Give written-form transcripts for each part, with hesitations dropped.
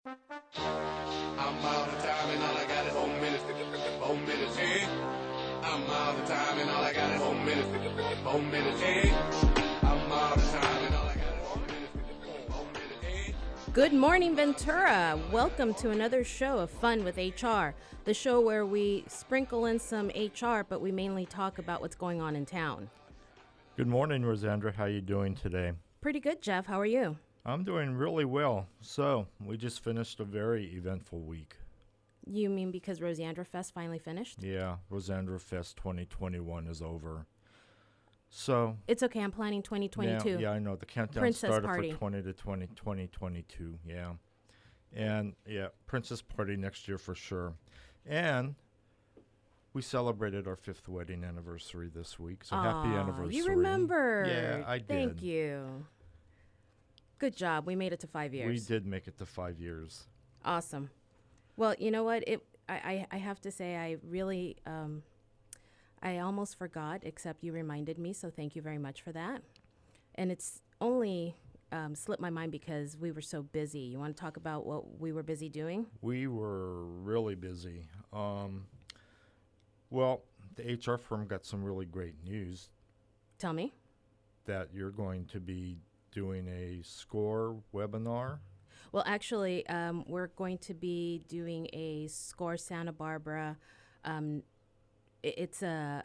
I'm all the time and all I got is 4 minutes. 4 minutes, hey. I'm all the time and all I got is 4 minutes. 4 minutes, hey. I'm all the time and all I got is 4 minutes. 4 minutes, hey. Good morning, Ventura. Welcome to another show of Fun with HR, the show where we sprinkle in some HR, but we mainly talk about what's going on in town. Good morning, Rosandra. How you doing today? Pretty good, Jeff. How are you? I'm doing really well. So, we just finished a very eventful week. You mean because Rosiandra Fest finally finished? Yeah, Rosandra Fest 2021 is over. So, It's okay. I'm planning 2022. yeah, I know. The countdown Princess started party. for 2022, yeah. And, yeah, Princess Party next year for sure. And we celebrated our 5th wedding anniversary this week, so happy Aw, anniversary. You remember. Yeah, I did. Thank you. Good job. We made it to 5 years. We did make it to 5 years. Awesome. Well, you know what? I have to say, I really, I almost forgot, except you reminded me, so thank you very much for that. And it's only slipped my mind because we were so busy. You want to talk about what we were busy doing? We were really busy. Well, the HR firm got some really great news Tell me. that you're going to be doing a SCORE webinar. Well, actually, we're going to be doing a SCORE Santa Barbara. It's a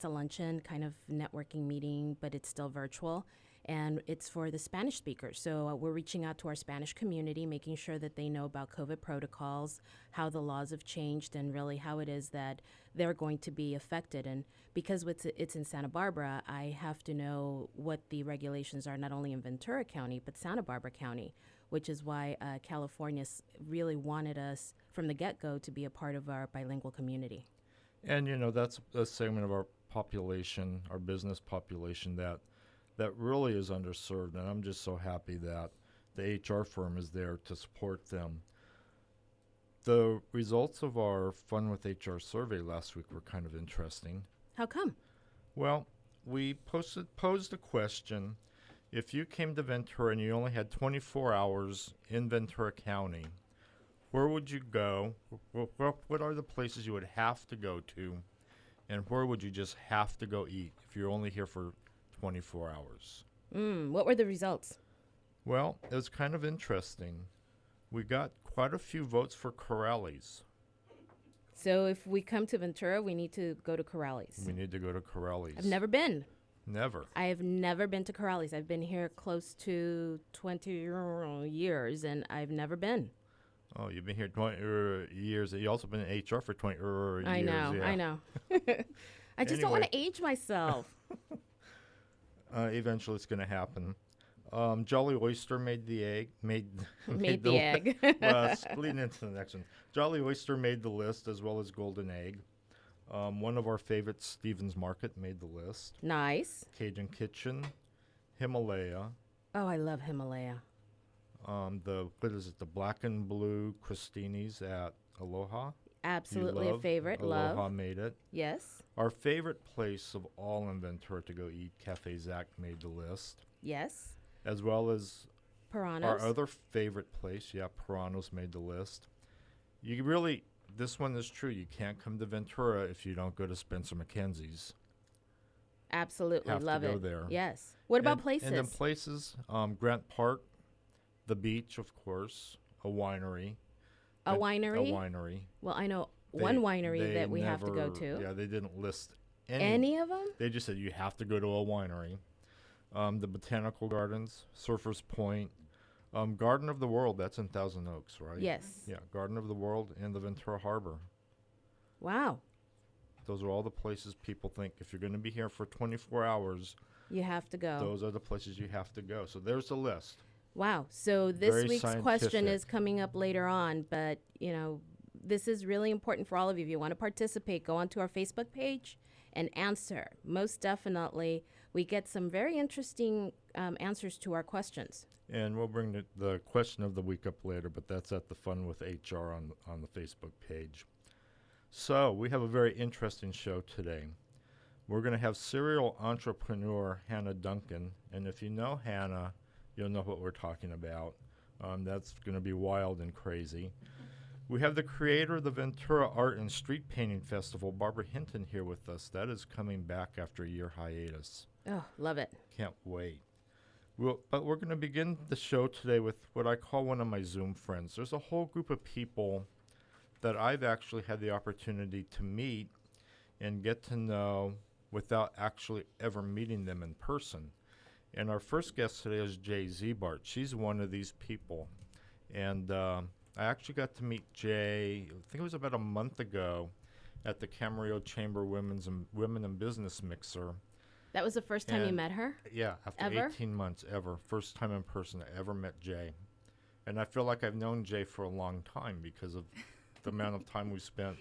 luncheon kind of networking meeting, but it's still virtual, and it's for the Spanish speakers. So we're reaching out to our Spanish community, making sure that they know about COVID protocols, how the laws have changed, and really how it is that they're going to be affected. And because it's in Santa Barbara, I have to know what the regulations are, not only in Ventura County, but Santa Barbara County, which is why California really wanted us from the get-go to be a part of our bilingual community. And, you know, that's a segment of our population, our business population, that really is underserved. And I'm just so happy that the HR firm is there to support them. The results of our Fun with HR survey last week were kind of interesting. How come? Well, we posed a question. If you came to Ventura and you only had 24 hours in Ventura County, where would you go? What are the places you would have to go to? And where would you just have to go eat if you're only here for 24 hours? What were the results? Well, it was kind of interesting. We got quite a few votes for Corrales. So if we come to Ventura, we need to go to Corrales. We need to go to Corrales. I've never been. Never. I have never been to Corrales. I've been here close to 20 years, and I've never been. Oh, you've been here 20 years. You've also been in HR for 20 years. I know, yeah. I know. I just don't want to age myself. Eventually, it's going to happen. Jolly Oyster made the egg. Made the egg. Well, leading into the next one. Jolly Oyster made the list, as well as Golden Egg. One of our favorites, Stevens Market, made the list. Nice. Cajun Kitchen, Himalaya. Oh, I love Himalaya. The Black and Blue Crostini's at Aloha. Absolutely a favorite. Aloha Love. made it. Yes. Our favorite place of all in Ventura to go eat, Cafe Zac, made the list. Yes. As well as Piranhas. our other favorite place, Piranhas made the list. This one is true. You can't come to Ventura if you don't go to Spencer McKenzie's. Absolutely. Have love to go it. there. Yes. What about places? And then places, Grant Park, the beach, of course, a winery. A winery? A winery. Well, I know one winery that we have to go to. Yeah, they didn't list Any of them? They just said you have to go to a winery. The Botanical Gardens, Surfers Point, Garden of the World, that's in Thousand Oaks, right? Yes. Yeah, Garden of the World and the Ventura Harbor. Wow. Those are all the places people think if you're going to be here for 24 hours, you have to go. Those are the places you have to go. So there's the list. Wow. So this Very week's question scientific. is coming up later on, but, you know, this is really important for all of you. If you want to participate, go onto our Facebook page and answer. Most definitely, we get some very interesting answers to our questions. And we'll bring the question of the week up later, but that's at the Fun with HR on the Facebook page. So we have a very interesting show today. We're going to have serial entrepreneur Hannah Duncan, and if you know Hannah, you'll know what we're talking about. That's going to be wild and crazy. We have the creator of the Ventura Art and Street Painting Festival, Barbara Hinton, here with us. That is coming back after a year hiatus. Oh, love it. Can't wait. But we're going to begin the show today with what I call one of my Zoom friends. There's a whole group of people that I've actually had the opportunity to meet and get to know without actually ever meeting them in person. And our first guest today is Jay Ziebart. She's one of these people. And I actually got to meet Jay, I think it was about a month ago, at the Camarillo Chamber Women in Business Mixer. That was the first time you met her? Yeah, after Ever? 18 months, ever. First time in person I ever met Jay. And I feel like I've known Jay for a long time because of the amount of time we spent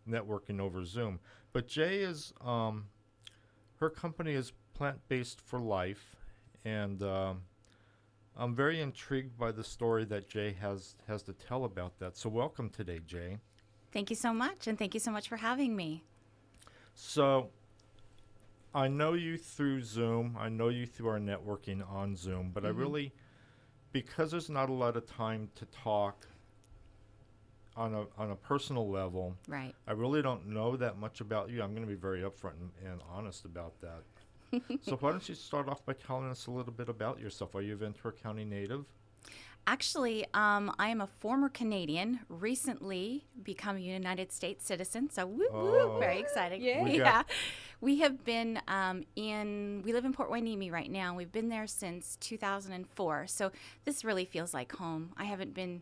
networking over Zoom. But Jay is, her company is Plant-Based for Life. And I'm very intrigued by the story that Jay has to tell about that. So welcome today, Jay. Thank you so much, and thank you so much for having me. So I know you through Zoom. I know you through our networking on Zoom. But I really, because there's not a lot of time to talk on a personal level, Right. I really don't know that much about you. I'm going to be very upfront and honest about that. So why don't you start off by telling us a little bit about yourself? Are you a Ventura County native? Actually, I am a former Canadian, recently become a United States citizen, so woo woo, very exciting. Yay. Yeah. We have been we live in Port Hueneme right now. We've been there since 2004, so this really feels like home. I haven't been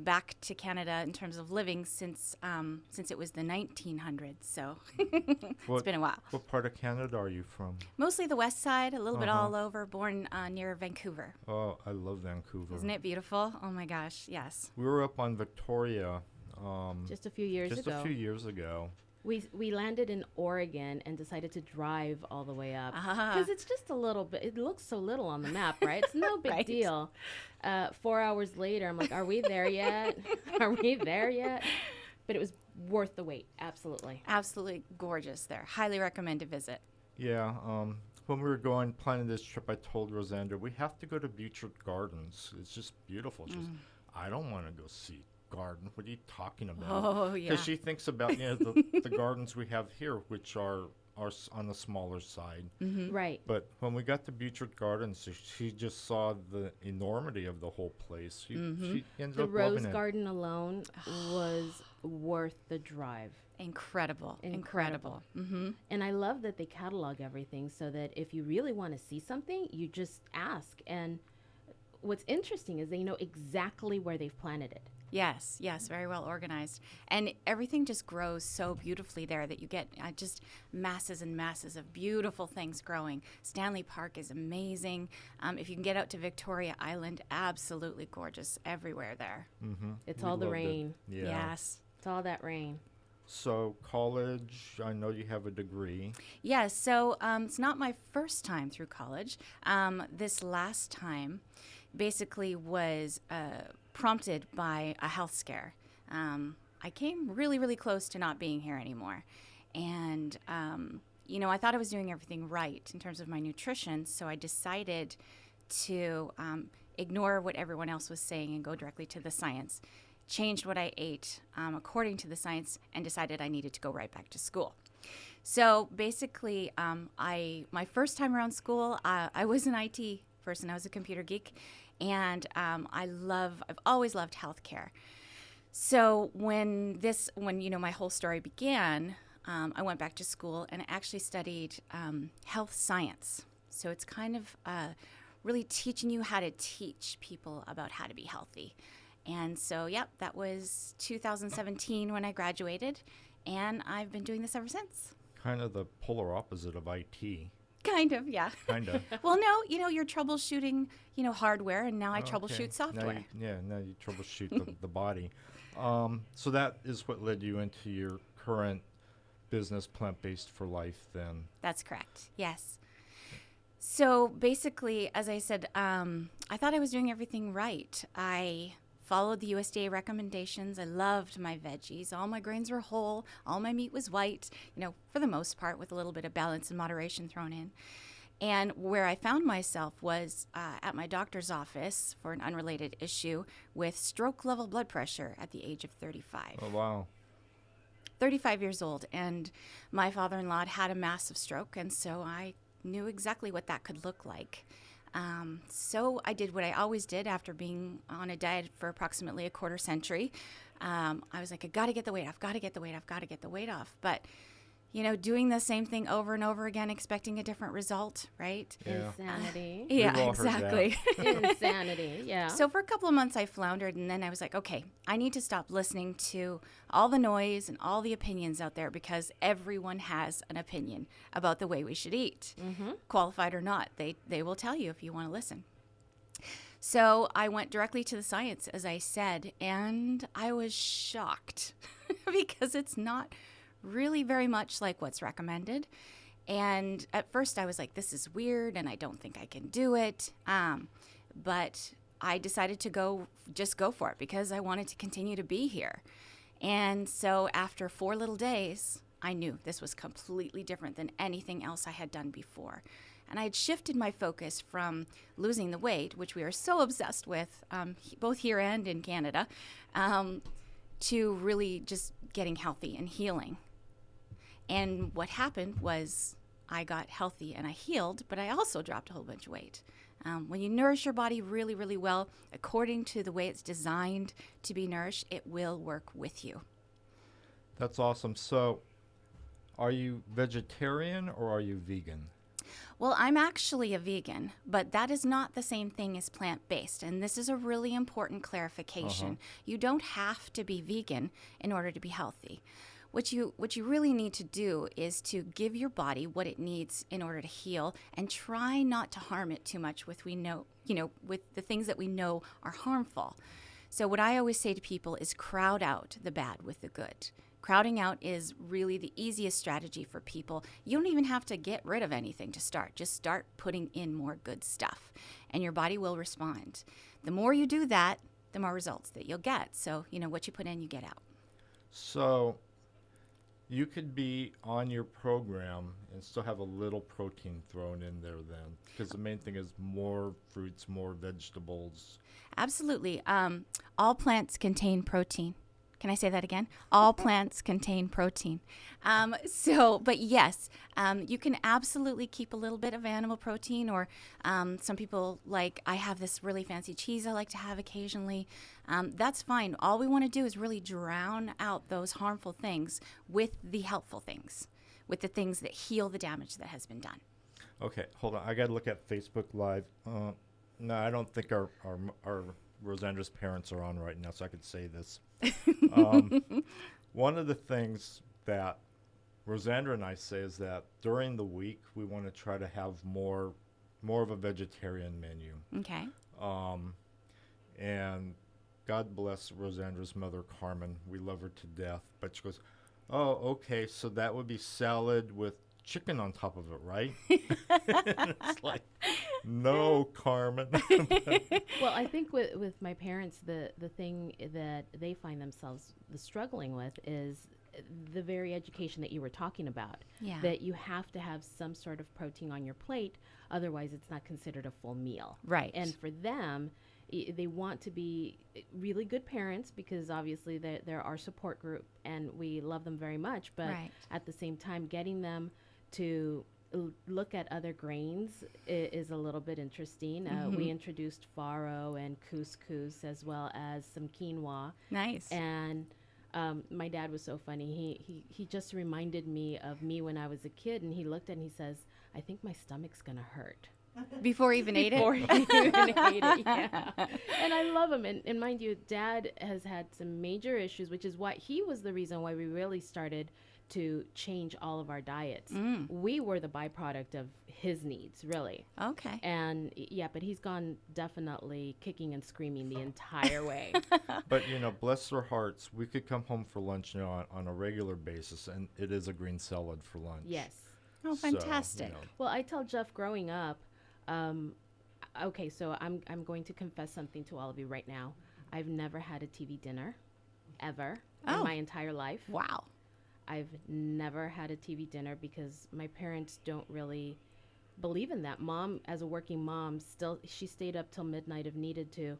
back to Canada in terms of living since it was the 1900s, so it's been a while. What part of Canada are you from? Mostly the west side, a little bit all over, born near Vancouver. Oh, I love Vancouver. Isn't it beautiful? Oh my gosh, yes. We were up on Victoria Just a few years just ago. a few years ago. We landed in Oregon and decided to drive all the way up Ah. because it's just a little bit. It looks so little on the map, right? It's no big Right. deal. 4 hours later, I'm like, "Are we there yet? Are we there yet?" But it was worth the wait. Absolutely. Absolutely gorgeous there. Highly recommend to visit. Yeah. When we were planning this trip, I told Rosander, we have to go to Butchert Gardens. It's just beautiful. She's, I don't want to go see garden. What are you talking about? Oh, yeah. Because she thinks about the gardens we have here, which are on the smaller side. Right. But when we got to Butchert Gardens, she just saw the enormity of the whole place. She ended The up rose loving it. garden alone was worth the drive. Incredible. Incredible. And I love that they catalog everything so that if you really want to see something, you just ask. And what's interesting is they know exactly where they've planted it. Yes, very well organized. And everything just grows so beautifully there that you get just masses and masses of beautiful things growing. Stanley Park is amazing. If you can get out to Victoria Island, absolutely gorgeous everywhere there. It's We all the loved it. rain. Yeah. Yes. It's all that rain. So college, I know you have a degree. Yes, so it's not my first time through college. This last time basically was prompted by a health scare. I came really, really close to not being here anymore. And, I thought I was doing everything right in terms of my nutrition, so I decided to ignore what everyone else was saying and go directly to the science. Changed what I ate according to the science and decided I needed to go right back to school. So basically, my first time around school, I was an IT person. I was a computer geek, and I've always loved healthcare. So when my whole story began, I went back to school and I actually studied health science. So it's kind of really teaching you how to teach people about how to be healthy. And so, that was 2017 when I graduated, and I've been doing this ever since. Kind of the polar opposite of IT. Kind of, yeah. Kind of. Well, no, you're troubleshooting, hardware, and now I troubleshoot software. Now you troubleshoot the body. So that is what led you into your current business, Plant-Based for Life, then. That's correct, yes. So basically, as I said, I thought I was doing everything right. I followed the USDA recommendations. I loved my veggies. All my grains were whole. All my meat was white, for the most part, with a little bit of balance and moderation thrown in. And where I found myself was at my doctor's office for an unrelated issue with stroke level blood pressure at the age of 35. Oh, wow. 35 years old. And my father-in-law had a massive stroke, and so I knew exactly what that could look like. So I did what I always did after being on a diet for approximately a quarter century. I was like, I got to get the weight off, got to get the weight off, got to get the weight off. But, you know, doing the same thing over and over again, expecting a different result, right? Yeah. Insanity. We've Yeah, all heard that. exactly. Insanity, yeah. So for a couple of months I floundered, and then I was like, okay, I need to stop listening to all the noise and all the opinions out there, because everyone has an opinion about the way we should eat. Qualified or not, they will tell you if you want to listen. So I went directly to the science, as I said, and I was shocked because it's not really very much like what's recommended. And at first I was like, this is weird and I don't think I can do it. But I decided to just go for it because I wanted to continue to be here. And so after 4 little days, I knew this was completely different than anything else I had done before. And I had shifted my focus from losing the weight, which we are so obsessed with, both here and in Canada, to really just getting healthy and healing. And what happened was I got healthy and I healed, but I also dropped a whole bunch of weight. When you nourish your body really, really well, according to the way it's designed to be nourished, it will work with you. That's awesome. So, are you vegetarian or are you vegan? Well, I'm actually a vegan, but that is not the same thing as plant-based. And this is a really important clarification. You don't have to be vegan in order to be healthy. What you really need to do is to give your body what it needs in order to heal, and try not to harm it too much with the things that we know are harmful. So what I always say to people is crowd out the bad with the good. Crowding out is really the easiest strategy for people. You don't even have to get rid of anything to start. Just start putting in more good stuff, and your body will respond. The more you do that, the more results that you'll get. So, what you put in, you get out. So, you could be on your program and still have a little protein thrown in there then, because the main thing is more fruits, more vegetables. Absolutely. All plants contain protein. Can I say that again? All plants contain protein. But yes, you can absolutely keep a little bit of animal protein, or some people I have this really fancy cheese I like to have occasionally. That's fine. All we want to do is really drown out those harmful things with the helpful things, with the things that heal the damage that has been done. Okay, hold on. I got to look at Facebook Live. No, I don't think our Rosandra's parents are on right now, so I could say this. One of the things that Rosandra and I say is that during the week we want to try to have more of a vegetarian menu. Okay. And God bless Rosandra's mother, Carmen. We love her to death. But she goes, oh, okay, so that would be salad with chicken on top of it, right? It's like, no, Carmen. Well, I think with my parents, the thing that they find themselves struggling with is the very education that you were talking about. Yeah. That you have to have some sort of protein on your plate, otherwise it's not considered a full meal. Right. And for them, they want to be really good parents, because obviously they're our support group and we love them very much. But Right. at the same time, getting them to look at other grains is a little bit interesting. We introduced farro and couscous, as well as some quinoa. Nice. And my dad was so funny. He just reminded me of me when I was a kid, and he looked at it and he says, I think my stomach's gonna hurt. Before he even ate Before it? he even ate it, yeah. And I love him. And mind you, Dad has had some major issues, which is why he was the reason why we really started to change all of our diets. We were the byproduct of his needs, really. Okay. And yeah, but he's gone definitely kicking and screaming the entire way. But, bless their hearts, we could come home for lunch on a regular basis, and it is a green salad for lunch. Yes. Oh, So, fantastic. Well, I tell Jeff, growing up, okay, so I'm going to confess something to all of you right now. I've never had a TV dinner, ever, in my entire life. Wow. I've never had a TV dinner because my parents don't really believe in that. Mom, as a working mom, she stayed up till midnight if needed to,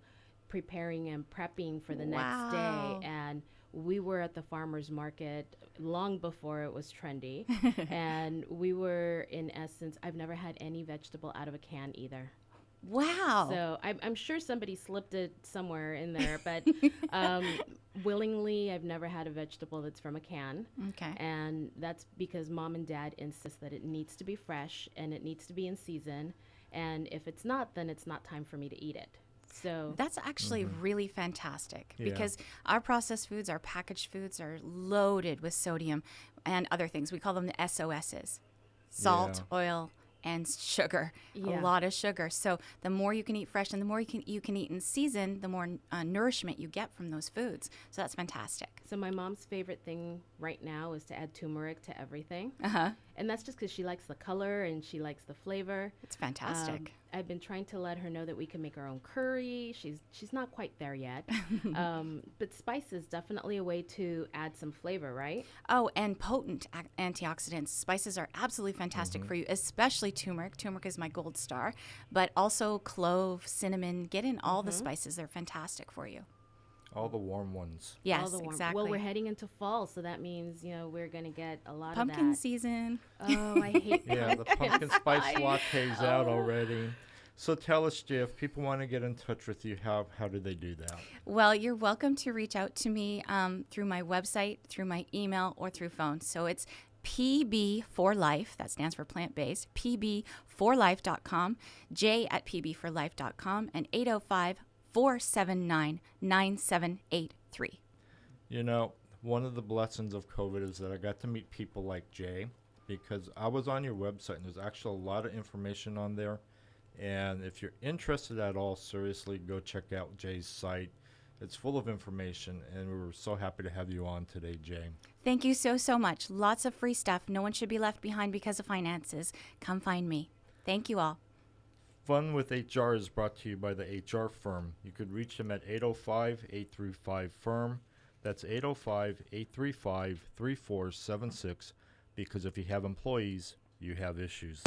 preparing and prepping for the next day. And we were at the farmer's market long before it was trendy. And we were, in essence, I've never had any vegetable out of a can either. Wow. So I'm sure somebody slipped it somewhere in there, but willingly, I've never had a vegetable that's from a can. Okay. And that's because Mom and Dad insist that it needs to be fresh and it needs to be in season. And if it's not, then it's not time for me to eat it. So that's actually really fantastic, Yeah. because our processed foods, our packaged foods are loaded with sodium and other things. We call them the SOSs: salt, oil, and sugar. Yeah. A lot of sugar. So the more you can eat fresh and the more you can eat in season, the more nourishment you get from those foods. So that's fantastic. So my mom's favorite thing right now is to add turmeric to everything. Uh-huh. And that's just because she likes the color and she likes the flavor. It's fantastic. I've been trying to let her know that we can make our own curry. She's not quite there yet. But spice is definitely a way to add some flavor, right? Oh, and potent antioxidants. Spices are absolutely fantastic for you, especially turmeric. Turmeric is my gold star. But also clove, cinnamon. Get in all the spices. They're fantastic for you. All the warm ones. Yes, All the warm. exactly. Well, we're heading into fall, so that means, we're going to get a lot Pumpkin of that. season. Oh, I hate Yeah, the pumpkin spice latte's out already. So tell us, Jay, if people want to get in touch with you, how do they do that? Well, you're welcome to reach out to me through my website, through my email, or through phone. So it's PB4Life, that stands for plant-based, PB4Life.com, J@PB4Life.com, and 805-479-9783. One of the blessings of COVID is that I got to meet people like Jay, because I was on your website and there's actually a lot of information on there. And if you're interested at all, seriously, go check out Jay's site. It's full of information, and we were so happy to have you on today, Jay. Thank you so much. Lots of free stuff. No one should be left behind because of finances. Come find me. Thank you all. Fun with HR is brought to you by the HR Firm. You could reach them at 805-835-FIRM. That's 805-835-3476, because if you have employees, you have issues.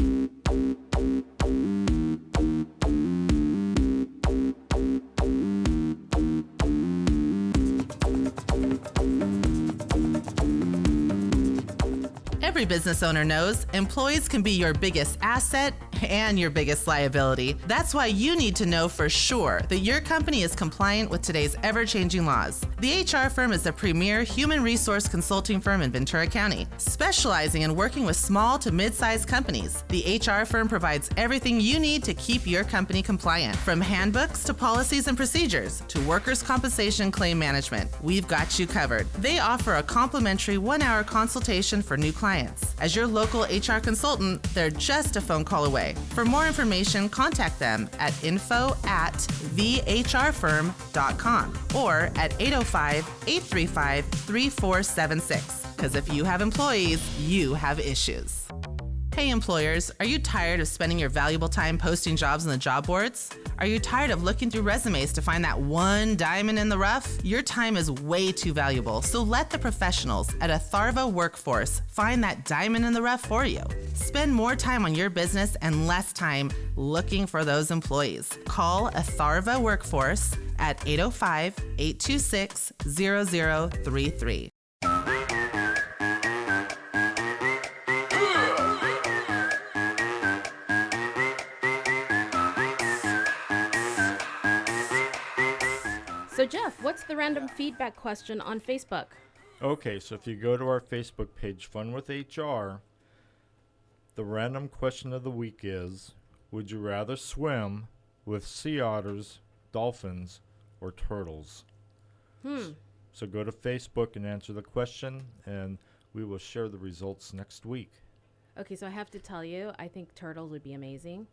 Every business owner knows employees can be your biggest asset and your biggest liability. That's why you need to know for sure that your company is compliant with today's ever-changing laws. The HR Firm is the premier human resource consulting firm in Ventura County, specializing in working with small to mid-sized companies. The HR Firm provides everything you need to keep your company compliant, from handbooks to policies and procedures to workers' compensation claim management. We've got you covered. They offer a complimentary 1-hour consultation for new clients. As your local HR consultant, they're just a phone call away. For more information, contact them at info@thehrfirm.com or at 805-835-3476. Because if you have employees, you have issues. Hey employers, are you tired of spending your valuable time posting jobs on the job boards? Are you tired of looking through resumes to find that one diamond in the rough? Your time is way too valuable, so let the professionals at Atharva Workforce find that diamond in the rough for you. Spend more time on your business and less time looking for those employees. Call Atharva Workforce at 805-826-0033. So Jeff, what's the random feedback question on Facebook? Okay, so if you go to our Facebook page, Fun with HR, the random question of the week is, would you rather swim with sea otters, dolphins, or turtles? So go to Facebook and answer the question, and we will share the results next week. Okay, so I have to tell you, I think turtles would be amazing.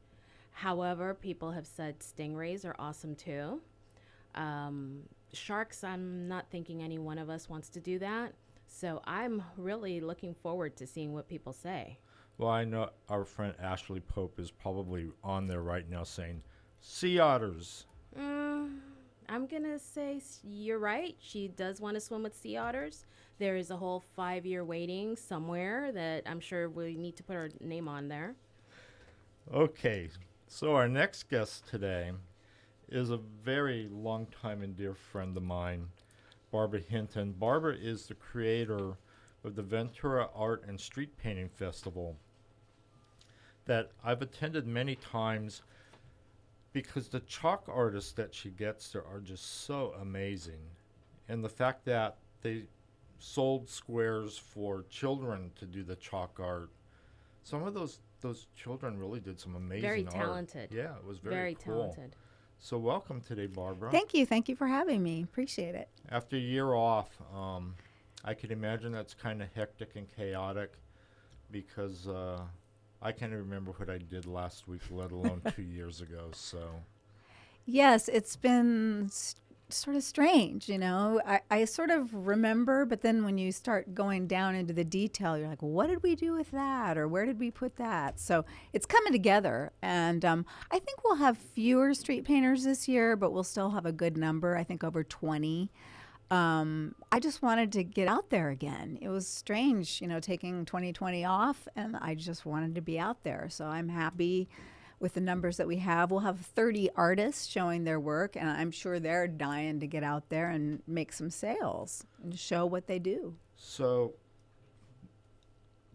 However, people have said stingrays are awesome too. Sharks, I'm not thinking any one of us wants to do that. So I'm really looking forward to seeing what people say. Well, I know our friend Ashley Pope is probably on there right now saying, sea otters. I'm going to say you're right. She does want to swim with sea otters. There is a whole 5-year waiting somewhere that I'm sure we need to put our name on there. Okay, so our next guest today is a very long time and dear friend of mine, Barbara Hinton. Barbara is the creator of the Ventura Art and Street Painting Festival that I've attended many times because the chalk artists that she gets there are just so amazing. And the fact that they sold squares for children to do the chalk art, some of those children really did some amazing Very art. talented. Yeah, it was Very very cool. talented. So welcome today, Barbara. Thank you. Thank you for having me. Appreciate it. After a year off, I can imagine that's kind of hectic and chaotic because I can't remember what I did last week, let alone 2 years ago. So Yes, it's been sort of strange, you know. I sort of remember, but then when you start going down into the detail, you're like, well, what did we do with that? Or where did we put that? So it's coming together. And I think we'll have fewer street painters this year, but we'll still have a good number, I think over 20. I just wanted to get out there again. It was strange, you know, taking 2020 off, and I just wanted to be out there. So I'm happy with the numbers that we have. We'll have 30 artists showing their work, and I'm sure they're dying to get out there and make some sales and show what they do. So,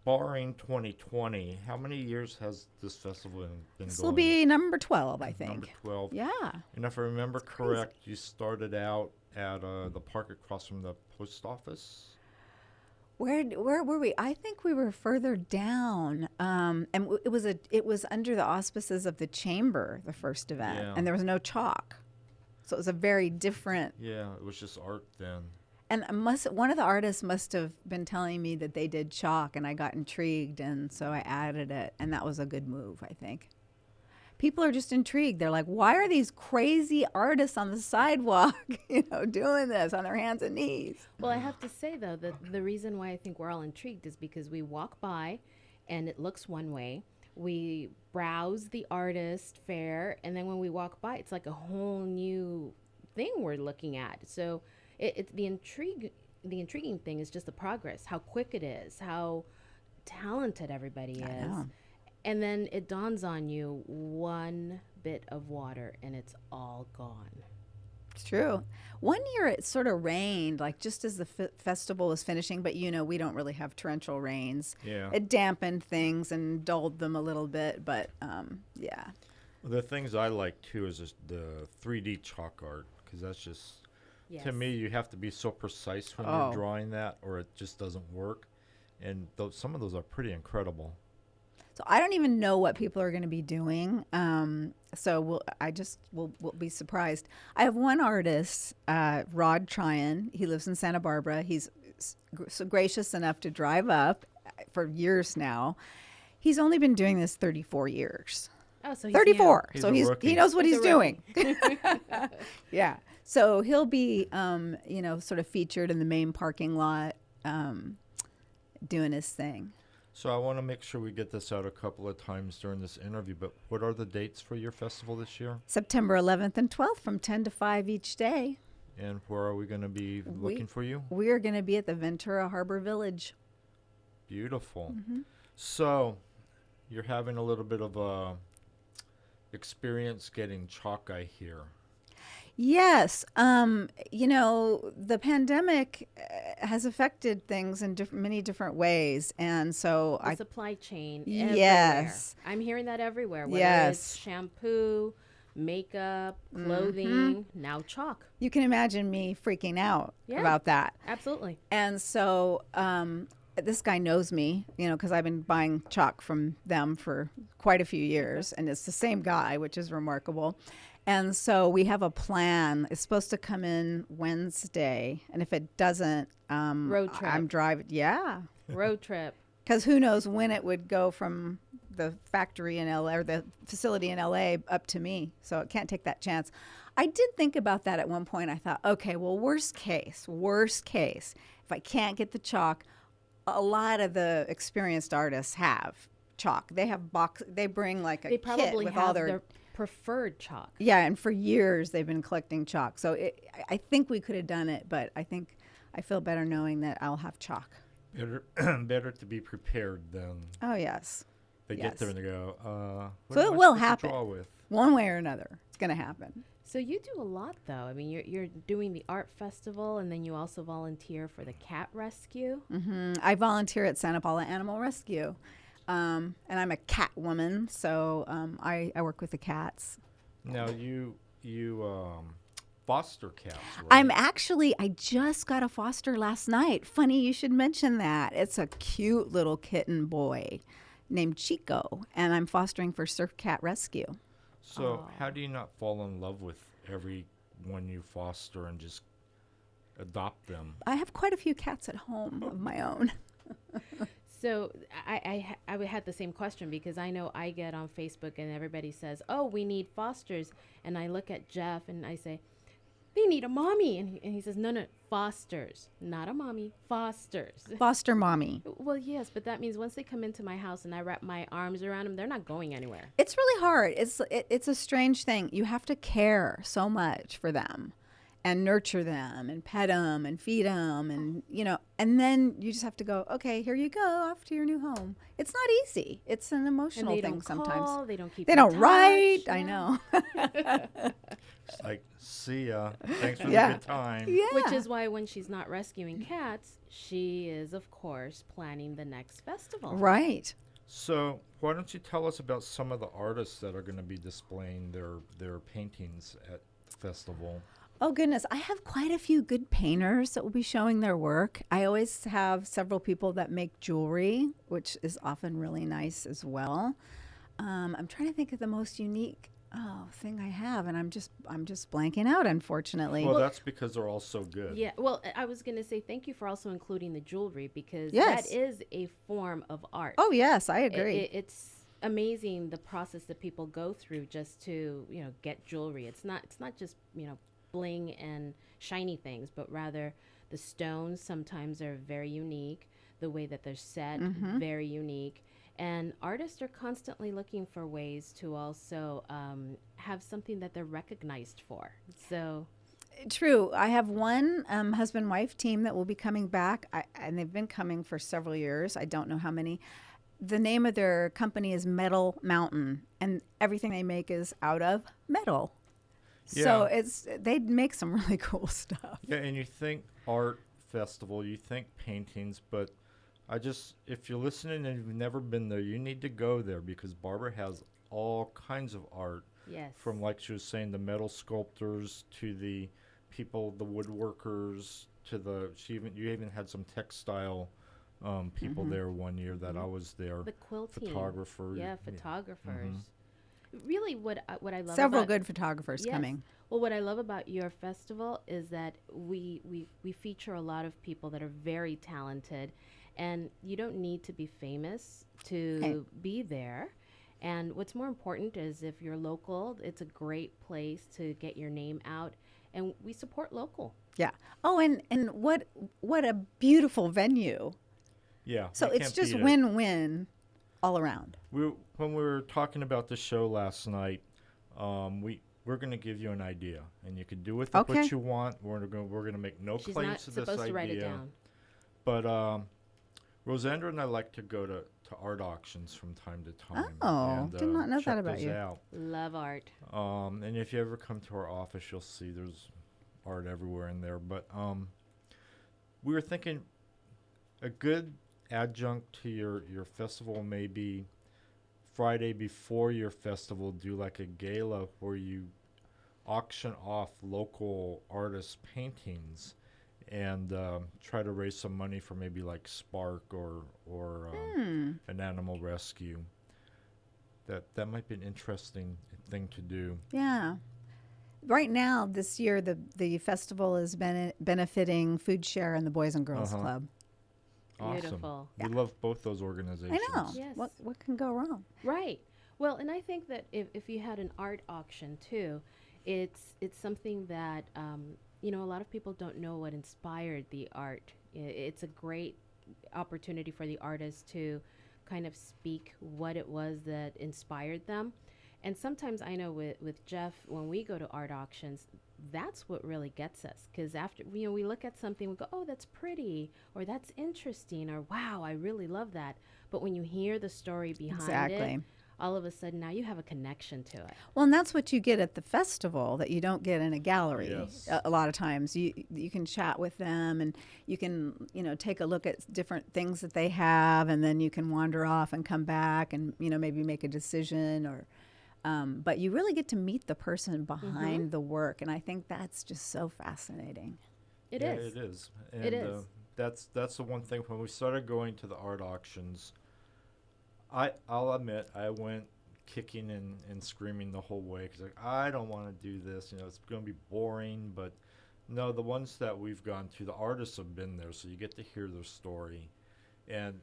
barring 2020, how many years has this festival been This going? will be number 12, I think. Number 12. Yeah. And if I remember correct, you started out at the park across from the post office. Where were we? I think we were further down, it was under the auspices of the chamber, the first event, Yeah. and there was no chalk, so it was a very different. Yeah, it was just art then. And one of the artists must have been telling me that they did chalk, and I got intrigued, and so I added it, and that was a good move, I think. People are just intrigued. They're like, why are these crazy artists on the sidewalk, doing this on their hands and knees? Well, I have to say, though, that the reason why I think we're all intrigued is because we walk by and it looks one way. We browse the artist fair, and then when we walk by, it's like a whole new thing we're looking at. So it's the intriguing thing is just the progress, how quick it is, how talented everybody I is. know. And then it dawns on you, one bit of water and it's all gone. It's true. One year it sort of rained, like just as the festival was finishing, but we don't really have torrential rains. Yeah. It dampened things and dulled them a little bit, but yeah. The things I like too is just the 3D chalk art, because that's just, Yes. to me, you have to be so precise when Oh. you're drawing that, or it just doesn't work. And some of those are pretty incredible. So I don't even know what people are going to be doing. So we'll be surprised. I have one artist, Rod Tryon. He lives in Santa Barbara. He's so gracious enough to drive up for years now. He's only been doing this 34 years. Oh, so he's 34. He's So a rookie. he knows what He's he's a doing. Yeah. So he'll be, sort of featured in the main parking lot, doing his thing. So I want to make sure we get this out a couple of times during this interview, but what are the dates for your festival this year? September 11th and 12th from 10 to 5 each day. And where are we going to be looking for you? We are going to be at the Ventura Harbor Village. Beautiful. Mm-hmm. So you're having a little bit of a experience getting chalk, I hear. Yes. The pandemic has affected things in many different ways. And so The supply chain Yes. everywhere. I'm hearing that everywhere. Whether Yes. it's shampoo, makeup, clothing, now chalk. you can imagine me freaking out Yeah. about that. Absolutely. And so this guy knows me, because I've been buying chalk from them for quite a few years. And it's the same guy, which is remarkable. And so we have a plan. It's supposed to come in Wednesday. And if it doesn't, Road trip. I'm driving. Yeah. Road trip. Because who knows when it would go from the factory in LA or the facility in LA up to me. So it can't take that chance. I did think about that at one point. I thought, okay, well, worst case, if I can't get the chalk, a lot of the experienced artists have chalk. They have they bring like a They kit probably with have all their preferred chalk. yeah, and for years they've been collecting chalk. So I think we could have done it, but I feel better knowing that I'll have chalk. Better, better to be prepared than. Oh, yes. They get there and they go, what So am it I will supposed to happen. draw with? One way or another, it's going to happen. So you do a lot, though. I mean, you're doing the art festival, and then you also volunteer for the cat rescue. I volunteer at Santa Paula Animal Rescue, and I'm a cat woman, so I work with the cats. Now, you foster cats, right? I just got a foster last night. Funny you should mention that. It's a cute little kitten boy named Chico, and I'm fostering for Surf Cat Rescue. So how do you not fall in love with everyone you foster and just adopt them? I have quite a few cats at home of my own. So I had the same question, because I know I get on Facebook and everybody says, oh, we need fosters. And I look at Jeff and I say, they need a mommy. And he says, no, fosters, not a mommy, fosters. Foster mommy. Well, yes, but that means once they come into my house and I wrap my arms around them, they're not going anywhere. It's really hard. It's a strange thing. You have to care so much for them and nurture them and pet them and feed them, and and then you just have to go, okay, here you go, off to your new home. It's not easy. It's an emotional And they thing don't sometimes. call, they don't keep They in don't touch. write. I Yeah. know. It's like, see ya. Thanks for Yeah. the good time. Yeah. Which is why when she's not rescuing cats, she is, of course, planning the next festival. Right. So why don't you tell us about some of the artists that are going to be displaying their paintings at the festival? Oh, goodness. I have quite a few good painters that will be showing their work. I always have several people that make jewelry, which is often really nice as well. I'm trying to think of the most unique thing I have, and I'm just blanking out, unfortunately. Well, that's because they're all so good. Yeah, well, I was going to say thank you for also including the jewelry, because Yes. that is a form of art. Oh, yes, I agree. It's amazing the process that people go through just to, get jewelry. It's not just, bling and shiny things, but rather the stones sometimes are very unique, the way that they're set, very unique. And artists are constantly looking for ways to also have something that they're recognized for. So, True. I have one husband-wife team that will be coming back, and they've been coming for several years. I don't know how many. The name of their company is Metal Mountain, and everything they make is out of metal. So they make some really cool stuff. Yeah, and you think art festival, you think paintings, but if you're listening and you've never been there, you need to go there, because Barbara has all kinds of art. yes. From, like she was saying, the metal sculptors to the people, the woodworkers, to you even had some textile people there one year that I was there. The quilting. Photographers. Yeah, photographers. Really, what I love Several about good photographers Yes. coming. Well, what I love about your festival is that we feature a lot of people that are very talented, and you don't need to be famous to be there. And what's more important is if you're local, it's a great place to get your name out, and we support local. Yeah. Oh, and what a beautiful venue. Yeah. So you it's can't just beat it. win-win all around. When we were talking about the show last night, we're going to give you an idea, and you can do with it Okay. what you want. We're going to make no She's claims not to this supposed idea. to write it down. But Rosandra and I like to go to art auctions from time to time. Oh, and, did not know check that about those you. out. Love art. And if you ever come to our office, you'll see there's art everywhere in there. But we were thinking a good adjunct to your festival may be Friday before your festival, do like a gala where you auction off local artists' paintings and try to raise some money for maybe like Spark or an animal rescue. That might be an interesting thing to do. Yeah. Right now, this year, the festival is benefiting Food Share and the Boys and Girls Club. Awesome. Beautiful. We love both those organizations. I know. Yes. What can go wrong? Right. Well, and I think that if you had an art auction too, it's something that a lot of people don't know what inspired the art. It's a great opportunity for the artists to kind of speak what it was that inspired them. And sometimes I know with Jeff, when we go to art auctions, that's what really gets us. Because after, we look at something, we go, oh, that's pretty, or that's interesting, or wow, I really love that. But when you hear the story behind it, all of a sudden now you have a connection to it. Well, and that's what you get at the festival that you don't get in a gallery. Yes. A lot of times you can chat with them, and you can, take a look at different things that they have, and then you can wander off and come back and, maybe make a decision, or but you really get to meet the person behind the work, and I think that's just so fascinating. It is. It is. And, It is. That's the one thing. When we started going to the art auctions, I'll admit I went kicking and screaming the whole way because I don't want to do this. It's going to be boring. But no, the ones that we've gone to, the artists have been there, so you get to hear their story. And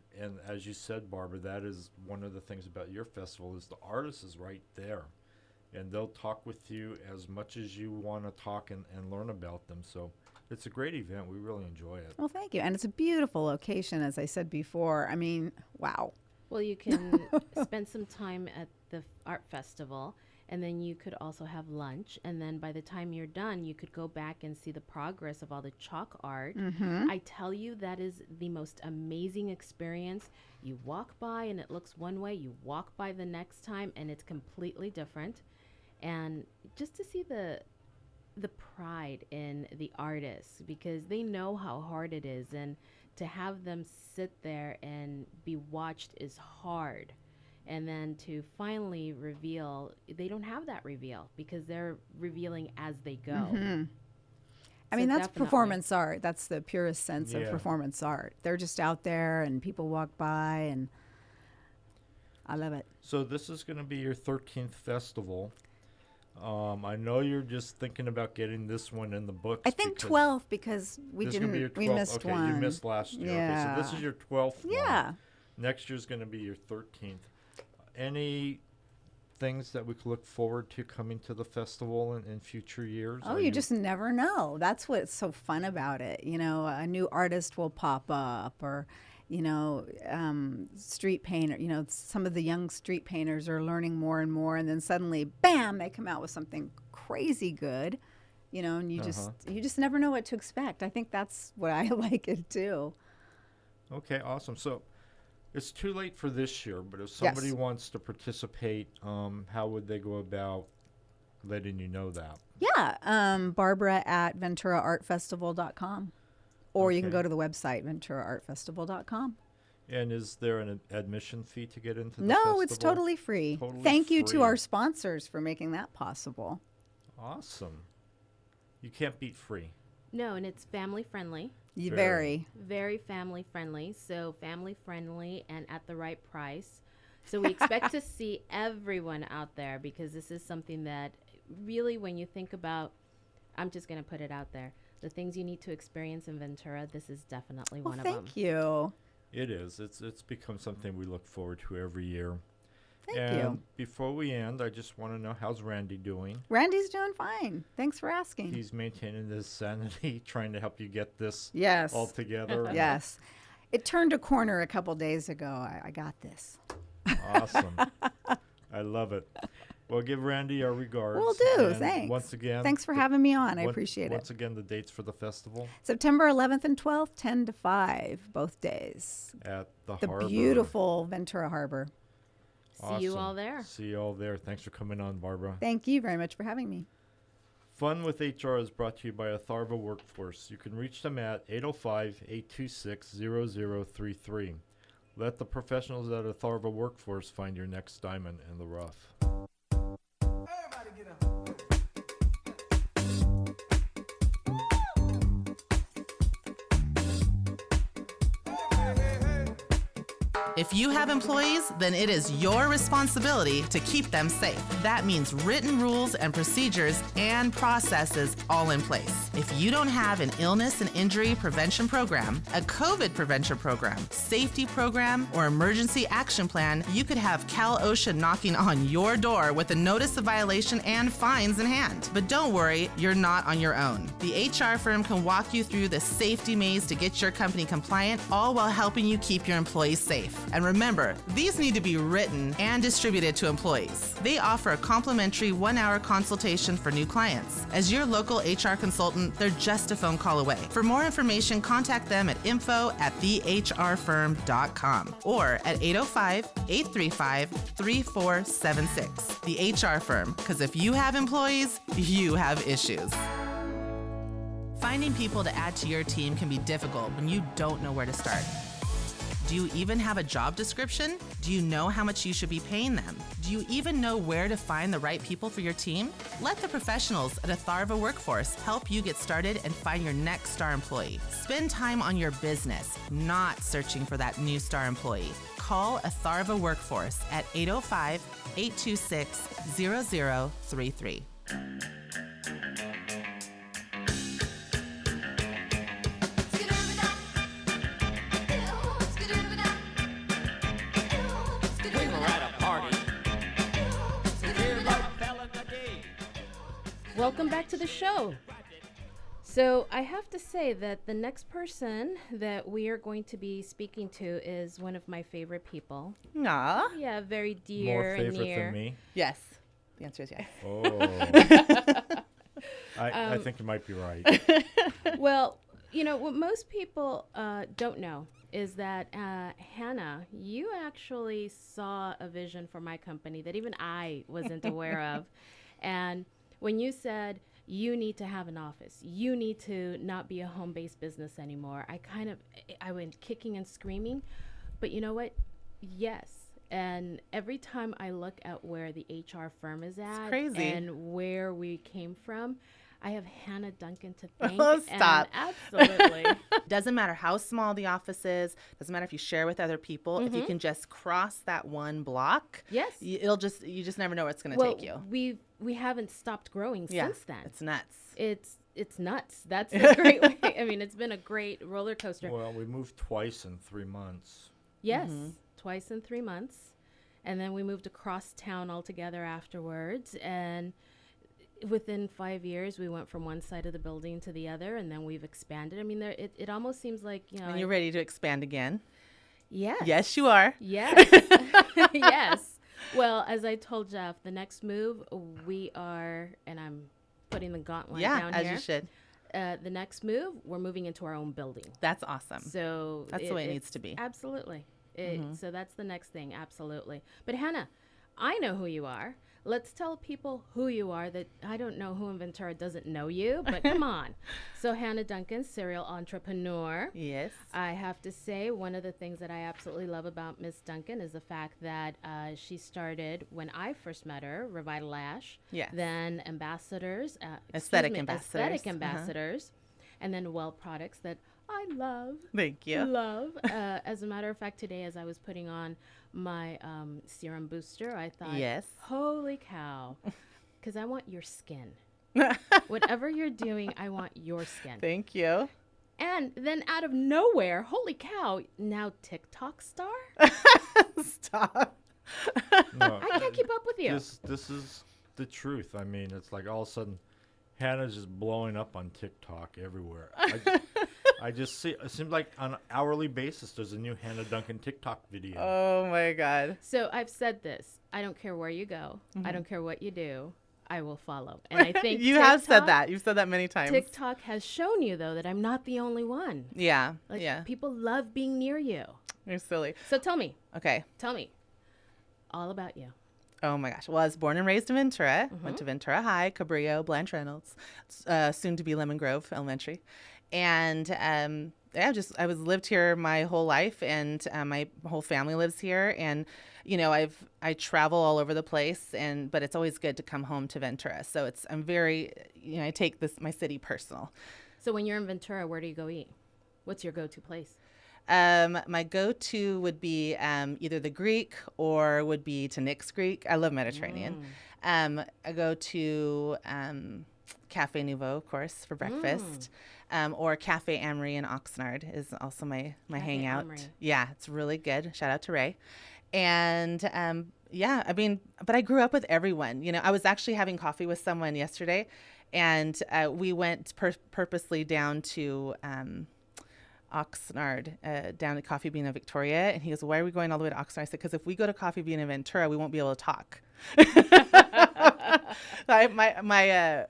as you said, Barbara, that is one of the things about your festival is the artist is right there. And they'll talk with you as much as you want to talk and learn about them. So it's a great event. We really enjoy it. Well, thank you. And it's a beautiful location, as I said before. I mean, wow. Well, you can spend some time at the art festival, and then you could also have lunch. And then by the time you're done, you could go back and see the progress of all the chalk art. I tell you, that is the most amazing experience. You walk by and it looks one way. You walk by the next time and it's completely different. And just to see the pride in the artists, because they know how hard it is, and to have them sit there and be watched is hard. And then to finally reveal, they don't have that reveal because they're revealing as they go. I mean, that's definitely. performance art. That's the purest sense of Yeah. performance art. They're just out there and people walk by, and I love it. So this is going to be your 13th festival. I know you're just thinking about getting this one in the books. I think because 12 because we this is gonna be your didn't, we 12th. missed okay, one. you missed last year. Yeah. Okay, so this is your 12th Yeah. one. Next year's going to be your 13th. Any things that we could look forward to coming to the festival in future years? Oh, Are you just never know. That's what's so fun about it. A new artist will pop up, or, street painter. Some of the young street painters are learning more and more, and then suddenly, bam, they come out with something crazy good. And you just never know what to expect. I think that's what I like it too. Okay, awesome. So it's too late for this year, but if somebody wants to participate, how would they go about letting you know that? Yeah, Barbara at VenturaArtFestival.com. Or you can Okay. go to the website, VenturaArtFestival.com. And is there an admission fee to get into the No, festival? it's totally free. Totally Thank you to free. our sponsors for making that possible. Awesome. You can't beat free. No, and it's family friendly. Very. Very family friendly. So family friendly and at the right price. So we expect to see everyone out there, because this is something that really, when you think about, I'm just going to put it out there, the things you need to experience in Ventura, this is definitely Well, one of them. thank you. It is. It's become something we look forward to every year. Thank and you. before we end, I just want to know, how's Randy doing? Randy's doing fine. Thanks for asking. He's maintaining his sanity, trying to help you get this Yes. all together. Yes. It turned a corner a couple days ago. I got this. Awesome. I love it. Well, give Randy our regards. Will do. And Thanks. Once again, Thanks for having me on. I Once- appreciate it. Once again, the dates for the festival September 11th and 12th, 10 to 5, both days. at the The harbor. beautiful Ventura Harbor. See you all Awesome. there. See you all there. Thanks for coming on, Barbara. Thank you very much for having me. Fun with HR is brought to you by Atharva Workforce. You can reach them at 805-826-0033. Let the professionals at Atharva Workforce find your next diamond in the rough. Everybody get up. If you have employees, then it is your responsibility to keep them safe. That means written rules and procedures and processes all in place. If you don't have an illness and injury prevention program, a COVID prevention program, safety program, or emergency action plan, you could have Cal OSHA knocking on your door with a notice of violation and fines in hand. But don't worry, you're not on your own. The HR firm can walk you through the safety maze to get your company compliant, all while helping you keep your employees safe. And remember, these need to be written and distributed to employees. They offer a complimentary 1-hour consultation for new clients. As your local HR consultant, they're just a phone call away. For more information, contact them at info@thehrfirm.com or at 805-835-3476. The HR Firm, because if you have employees, you have issues. Finding people to add to your team can be difficult when you don't know where to start. Do you even have a job description? Do you know how much you should be paying them? Do you even know where to find the right people for your team? Let the professionals at Atharva Workforce help you get started and find your next star employee. Spend time on your business, not searching for that new star employee. Call Atharva Workforce at 805-826-0033. Welcome back to the show. So I have to say that the next person that we are going to be speaking to is one of my favorite people. Aw. Yeah, very More dear and favorite near. than me? Yes. The answer is yes. Oh. I think you might be right. Well, what most people don't know is that, Hannah, you actually saw a vision for my company that even I wasn't aware of. And when you said you need to have an office, you need to not be a home-based business anymore, I went kicking and screaming. But you know what? Yes. And every time I look at where the HR firm is at crazy. And where we came from, I have Hannah Duncan to thank. Oh, stop. And absolutely. Doesn't matter how small the office is. Doesn't matter if you share with other people. If you can just cross that one block, Yes. you just never know where it's going to Well, take you. we haven't stopped growing since then. It's nuts. It's nuts. That's a great way. I mean, it's been a great roller coaster. Well, we moved twice in 3 months. Yes, twice in 3 months. And then we moved across town altogether afterwards. And within 5 years, we went from one side of the building to the other, and then we've expanded. I mean, it almost seems like, And you're ready to expand again. Yes. Yes, you are. Yes. Yes. Well, as I told Jeff, the next move we are, and I'm putting the gauntlet down as here. you should. The next move, we're moving into our own building. That's awesome. So That's the way it needs to be. Absolutely. So that's the next thing. Absolutely. But Hannah, I know who you are. Let's tell people who you are. That I don't know who in Ventura doesn't know you, but come on. So Hannah Duncan, serial entrepreneur. Yes. I have to say, one of the things that I absolutely love about Miss Duncan is the fact that she started, when I first met her, Revitalash, Yes. then Ambassadors, Aesthetic Ambassadors. Aesthetic Ambassadors, and then Well Products that I love. Thank you. Love. As a matter of fact, today as I was putting on my serum booster, I thought, Yes. holy cow, because I want your skin. Whatever you're doing, I want your skin. Thank you. And then out of nowhere, holy cow, now TikTok star? Stop. No, I can't keep up with you. this is the truth. I mean, it's like all of a sudden, Hannah's just blowing up on TikTok everywhere. I just see, it seems like on an hourly basis, there's a new Hannah Duncan TikTok video. Oh my God. So I've said this. I don't care where you go. I don't care what you do. I will follow. And I think You have said that. You've said that many times. TikTok has shown you, though, that I'm not the only one. Yeah. Like, yeah. people love being near you. You're silly. So tell me Okay. all about you. Oh my gosh. Well, I was born and raised in Ventura. Went to Ventura High, Cabrillo, Blanche Reynolds, soon to be Lemon Grove Elementary. And I was lived here my whole life, and my whole family lives here. And I travel all over the place, but it's always good to come home to Ventura. So I take my city personal. So when you're in Ventura, where do you go eat? What's your go-to place? My go-to would be either the Greek or would be to Nick's Greek. I love Mediterranean. I go to Cafe Nouveau, of course, for breakfast. Or Cafe Amory in Oxnard is also my hangout. Amory. Yeah, it's really good. Shout out to Ray. And but I grew up with everyone. I was actually having coffee with someone yesterday, and we went purposely down to Oxnard, down at Coffee Bean in Victoria. And he goes, why are we going all the way to Oxnard? I said, because if we go to Coffee Bean in Ventura, we won't be able to talk. My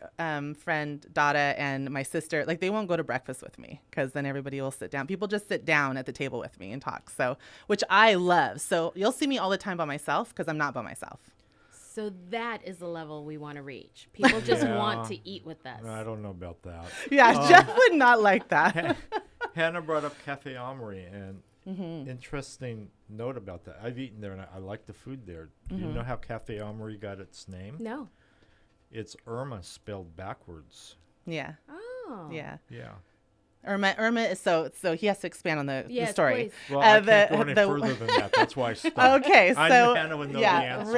friend Dada and my sister, like, they won't go to breakfast with me because then everybody will sit down. People just sit down at the table with me and talk. So, which I love. So you'll see me all the time by myself because I'm not by myself. So that is the level we want to reach. People just want to eat with us. I don't know about that. Yeah, Jeff would not like that. Hannah brought up Cafe Omri, and interesting note about that. I've eaten there, and I like the food there. Do you know how Cafe Omri got its name? No. It's Irma spelled backwards. Yeah. Oh. Yeah. Yeah. Irma is so he has to expand on the Yes, story. please. Well, I can't go any further than that. That's why I stopped. Okay, I so knew Hannah would know the answer.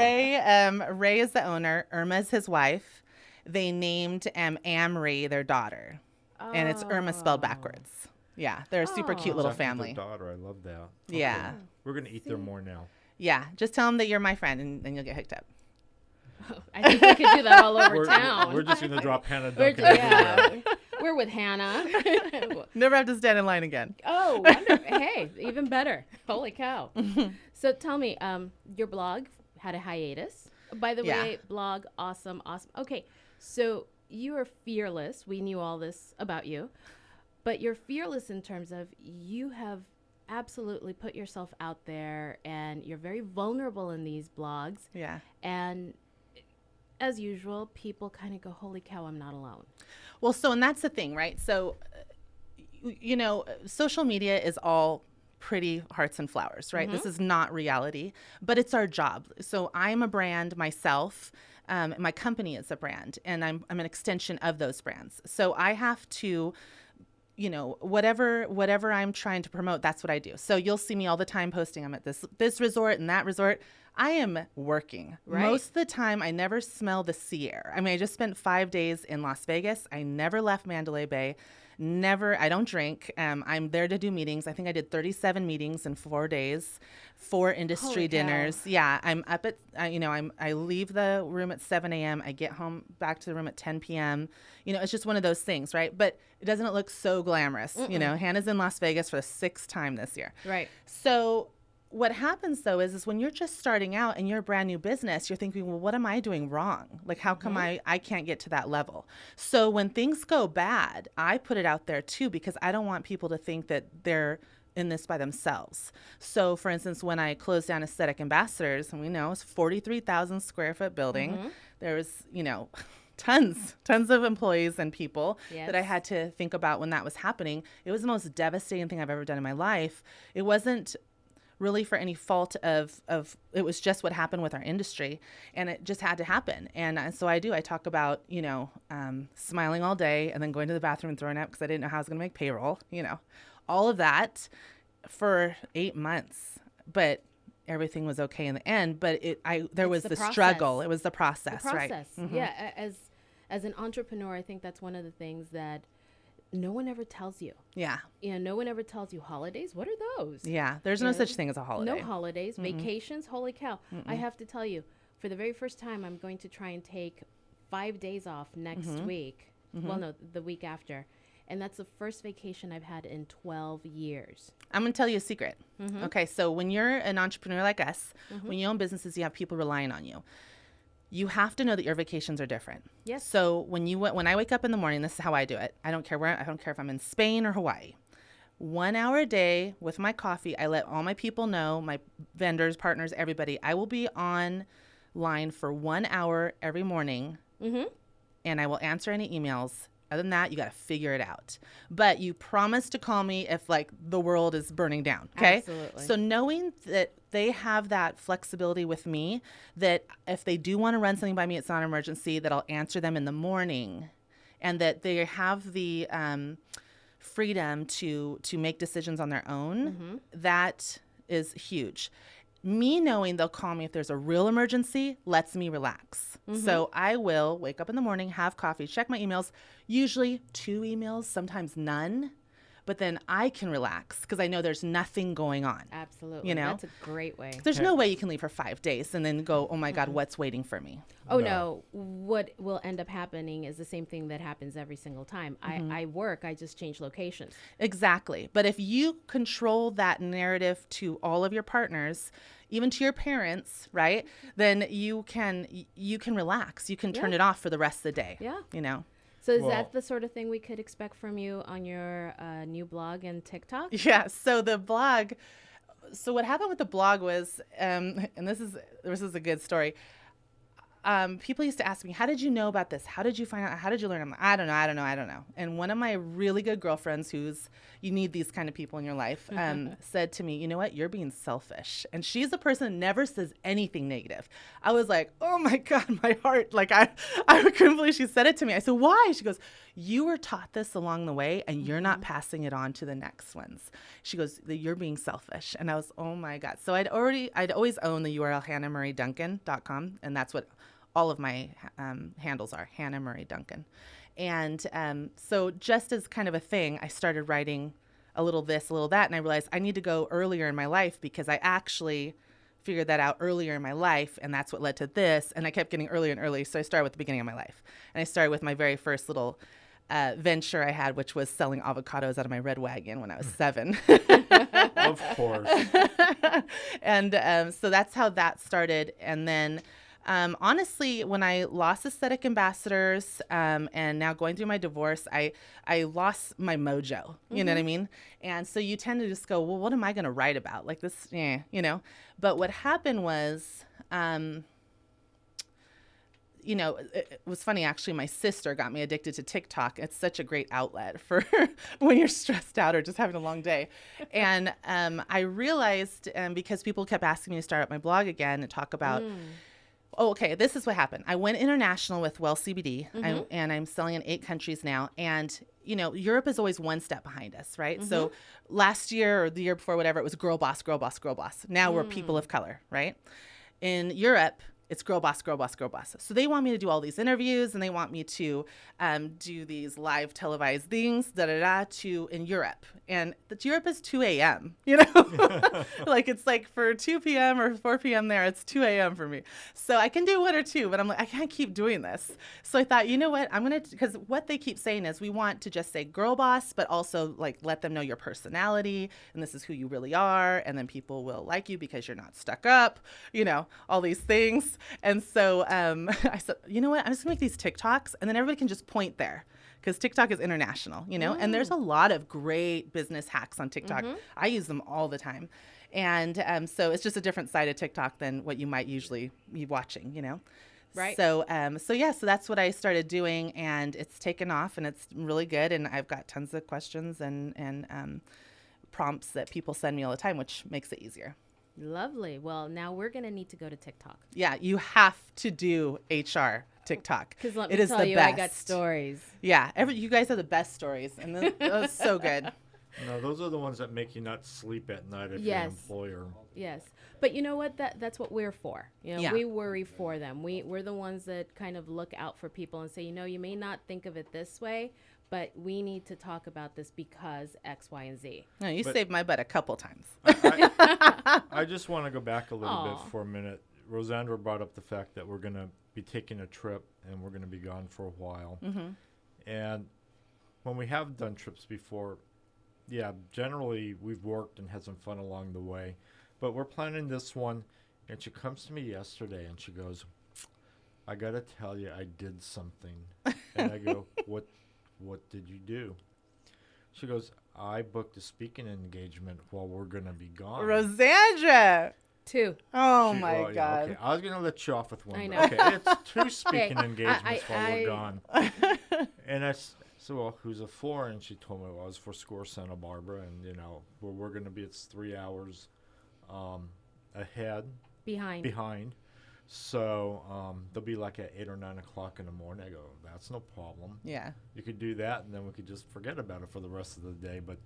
Ray is the owner. Irma is his wife. They named Amri their daughter, and it's Irma spelled backwards. Yeah, they're a super cute little Exactly, their family. daughter, I love that. Okay. Yeah, We're gonna eat there more now. yeah. Just tell them that you're my friend, and then you'll get hooked up. I think we could do that all over town. We're just gonna drop Hannah We're Duncan yeah. We're with Hannah. Never have to stand in line again. Oh, wonderful. Hey, even better. Holy cow. So tell me, your blog had a hiatus. By the way, blog, awesome. Okay, so you are fearless. We knew all this about you. But you're fearless in terms of you have absolutely put yourself out there, and you're very vulnerable in these blogs. Yeah. And as usual, people kind of go, holy cow, I'm not alone. Well, and that's the thing, right? So, social media is all pretty hearts and flowers, right? This is not reality, but it's our job. So I'm a brand myself. My company is a brand, and I'm an extension of those brands. So I have to, whatever I'm trying to promote, that's what I do. So you'll see me all the time posting, I'm at this resort and that resort. I am working. Right. Most of the time, I never smell the sea air. I mean, I just spent 5 days in Las Vegas. I never left Mandalay Bay. I don't drink. I'm there to do meetings. I think I did 37 meetings in 4 days, 4 industry Holy dinners. cow. Yeah, I'm up at, I leave the room at 7 a.m. I get home back to the room at 10 p.m. It's just one of those things, right? But doesn't it look so glamorous? Hannah's in Las Vegas for the 6th time this year. Right. So what happens, though, is when you're just starting out and you're a brand new business, you're thinking, well, what am I doing wrong? Like, how come I can't get to that level? So when things go bad, I put it out there, too, because I don't want people to think that they're in this by themselves. So, for instance, when I closed down Aesthetic Ambassadors, and we know it's a 43,000 square foot building, there was, tons of employees and people that I had to think about when that was happening. It was the most devastating thing I've ever done in my life. It wasn't really for any fault of it was just what happened with our industry, and it just had to happen. And so I talk about, smiling all day and then going to the bathroom and throwing up because I didn't know how I was going to make payroll, all of that for 8 months, but everything was okay in the end. But there was the struggle. It was the process, right? Yeah. As an entrepreneur, I think that's one of the things that no one ever tells you. Yeah. No one ever tells you holidays. What are those? Yeah. There's no such thing as a holiday. No holidays, vacations. Holy cow. I have to tell you, for the very first time, I'm going to try and take 5 days off next week. Well, no, the week after. And that's the first vacation I've had in 12 years. I'm going to tell you a secret. Okay. So when you're an entrepreneur like us, when you own businesses, you have people relying on you. You have to know that your vacations are different. Yes. So when I wake up in the morning, this is how I do it. I don't care where. I don't care if I'm in Spain or Hawaii. 1 hour a day with my coffee. I let all my people know, my vendors, partners, everybody. I will be online for 1 hour every morning, and I will answer any emails. Other than that, you got to figure it out. But you promise to call me if the world is burning down. Okay. Absolutely. So knowing that they have that flexibility with me, that if they do want to run something by me, it's not an emergency, that I'll answer them in the morning, and that they have the freedom to make decisions on their own, that is huge. Me knowing they'll call me if there's a real emergency lets me relax. So I will wake up in the morning, have coffee, check my emails, usually 2 emails, sometimes none. but then I can relax because I know there's nothing going on. Absolutely. You know? That's a great way. There's no way you can leave for 5 days and then go, oh my God, what's waiting for me? Oh, no. What will end up happening is the same thing that happens every single time. I work, I just change locations. Exactly. But if you control that narrative to all of your partners, even to your parents, right, then you can relax. You can turn it off for the rest of the day. Yeah. You know? So is that the sort of thing we could expect from you on your new blog and TikTok? Yeah. So the blog, so what happened with the blog was, and this is a good story. People used to ask me, how did you know about this? How did you find out? How did you learn? I'm like, I don't know. And one of my really good girlfriends, you need these kind of people in your life, said to me, you know what? You're being selfish. And she's a person who never says anything negative. I was like, oh my God, my heart. Like I couldn't believe she said it to me. I said, why? She goes, you were taught this along the way and you're not passing it on to the next ones. She goes, you're being selfish. And I was, oh my God. So I'd always owned the URL HannahMurrayDuncan.com. And that's what all of my handles are, Hannah Murray Duncan. And so just as kind of a thing, I started writing a little this, a little that, and I realized I need to go earlier in my life because I actually figured that out earlier in my life, and that's what led to this. And I kept getting earlier and earlier, so I started with the beginning of my life. And I started with my very first little venture I had, which was selling avocados out of my red wagon when I was 7. Of course. And so that's how that started. And then honestly, when I lost Aesthetic Ambassadors and now going through my divorce, I lost my mojo. You know what I mean? And so you tend to just go, well, what am I going to write about? Like this, you know. But what happened was, you know, it was funny, actually. My sister got me addicted to TikTok. It's such a great outlet for when you're stressed out or just having a long day. And I realized, because people kept asking me to start up my blog again and talk about oh, okay, this is what happened. I went international with Well CBD, and I'm selling in 8 countries now. And, you know, Europe is always one step behind us, right? So last year or the year before, whatever, it was girl boss, girl boss, girl boss. Now we're people of color, right? In Europe, it's girl boss, girl boss, girl boss. So they want me to do all these interviews, and they want me to do these live televised things, in Europe. And Europe is 2 a.m., you know? Like, it's like for 2 p.m. or 4 p.m. there, it's 2 a.m. for me. So I can do 1 or 2, but I'm like, I can't keep doing this. So I thought, you know what? because what they keep saying is we want to just say girl boss, but also, like, let them know your personality, and this is who you really are, and then people will like you because you're not stuck up, you know, all these things. And so I said, you know what? I'm just gonna make these TikToks, and then everybody can just point there because TikTok is international, you know, and there's a lot of great business hacks on TikTok. I use them all the time. And so it's just a different side of TikTok than what you might usually be watching, you know. Right. So so that's what I started doing, and it's taken off, and it's really good. And I've got tons of questions and prompts that people send me all the time, which makes it easier. Lovely. Well, now we're going to need to go to TikTok. Yeah, you have to do HR TikTok. Because let It me is tell the you, best. I got stories. Yeah, you guys have the best stories, and that's so good. No, those are the ones that make you not sleep at night if you're Yes. an employer. Yes. But you know what? That's what we're for. You know, Yeah. we worry for them. We're the ones that kind of look out for people and say, you know, you may not think of it this way, but we need to talk about this because X, Y, and Z. No, you saved my butt a couple times. I just want to go back a little Aw. bit for a minute. Rosandra brought up the fact that we're going to be taking a trip and we're going to be gone for a while. And when we have done trips before, yeah, generally we've worked and had some fun along the way. But we're planning this one, and she comes to me yesterday and she goes, I got to tell you, I did something. And I go, What did you do? She goes, I booked a speaking engagement while we're going to be gone. Rosandra! 2. Oh, She- my well, yeah, God. okay. I was going to let you off with one. I but know. Okay, it's 2 speaking Okay, engagements while I- we're gone. And I said, well, who's it for? And she told me, well, it was for SCORE Santa Barbara. And, you know, where we're going to be, it's 3 hours ahead, behind. So they'll be like at 8 or 9 o'clock in the morning. I go, that's no problem. Yeah. You could do that, and then we could just forget about it for the rest of the day. But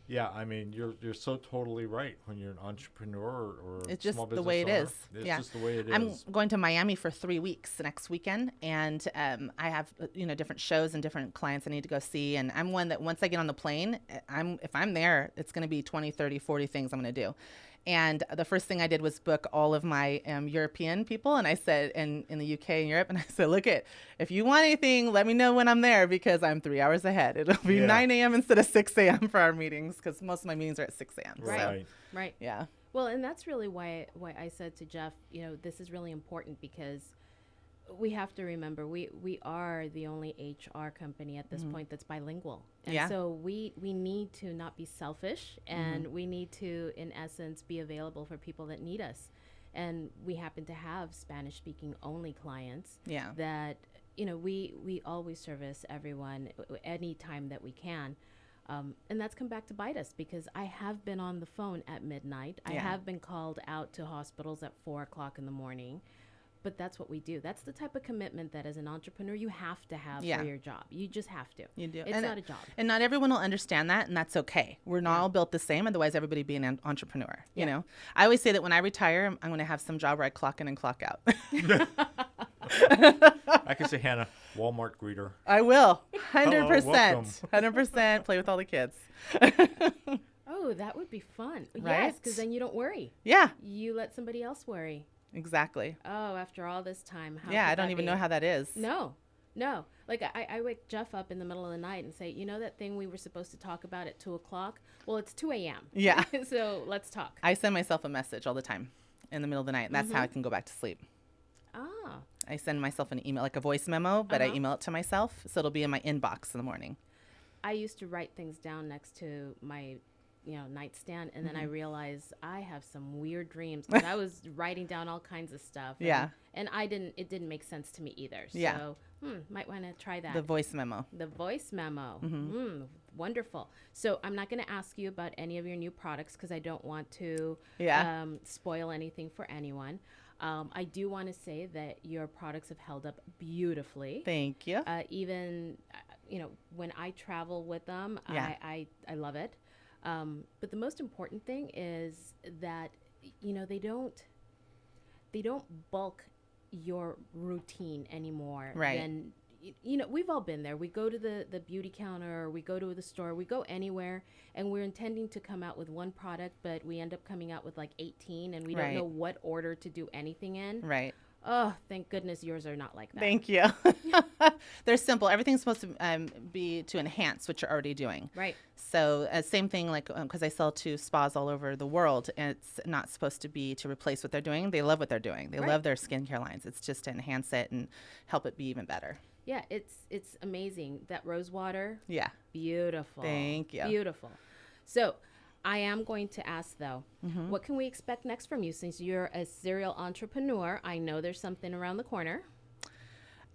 Yeah, I mean, you're so totally right. When you're an entrepreneur or It's just small the business way it owner, is. It's Yeah. just the way it is. I'm going to Miami for 3 weeks next weekend, and I have different shows and different clients I need to go see. And I'm one that once I get on the plane, if I'm there, it's going to be 20, 30, 40 things I'm going to do. And the first thing I did was book all of my European people. And I said, in the UK and Europe, and I said, if you want anything, let me know when I'm there because I'm 3 hours ahead. It'll be 9 a.m. instead of 6 a.m. for our meetings because most of my meetings are at 6 a.m. Right. Right. Yeah. Well, and that's really why I said to Jeff, this is really important because we have to remember we are the only HR company at this point that's bilingual. And Yeah. so we need to not be selfish, and we need to, in essence, be available for people that need us. And we happen to have Spanish speaking only clients Yeah. that, we always service everyone any time that we can. And that's come back to bite us because I have been on the phone at midnight. I Yeah. have been called out to hospitals at 4:00 in the morning. But that's what we do. That's the type of commitment that as an entrepreneur you have to have Yeah. for your job. You just have to. You do. It's not a job. And not everyone will understand that, and that's okay. We're not all built the same, otherwise everybody be an entrepreneur, you know? I always say that when I retire, I'm going to have some job where I clock in and clock out. I can say, Hannah, Walmart greeter. I will. Hello, 100%. welcome. 100%. Play with all the kids. Oh, that would be fun. Yes, Right? because then you don't worry. Yeah, You let somebody else worry. exactly. Oh, after all this time, how Yeah, could I don't that even be? know how that is. No. Like I wake Jeff up in the middle of the night and say, that thing we were supposed to talk about at 2:00? Well, it's 2 a.m. Yeah. So let's talk. I send myself a message all the time in the middle of the night, and that's how I can go back to sleep. Ah. I send myself an email, like a voice memo, but I email it to myself, so it'll be in my inbox in the morning. I used to write things down next to my nightstand, and then I realized I have some weird dreams because I was writing down all kinds of stuff. Yeah. And it didn't make sense to me either. Yeah. So, might want to try that. The voice memo. The voice memo. Wonderful. So I'm not going to ask you about any of your new products because I don't want to spoil anything for anyone. I do want to say that your products have held up beautifully. Thank you. Even, when I travel with them, Yeah. I love it. But the most important thing is that, they don't bulk your routine anymore. Right. Than, we've all been there. We go to the beauty counter, or we go to the store, we go anywhere, and we're intending to come out with one product, but we end up coming out with like 18, and we don't Right. know what order to do anything in. Right. Oh, thank goodness yours are not like that. Thank you. They're simple. Everything's supposed to be to enhance what you're already doing. Right. So same thing, like because I sell to spas all over the world, and it's not supposed to be to replace what they're doing. They love what they're doing. They love their skincare lines. It's just to enhance it and help it be even better. Yeah, it's amazing. That rose water, Yeah. beautiful. Thank you. Beautiful. So I am going to ask, though, what can we expect next from you? Since you're a serial entrepreneur, I know there's something around the corner.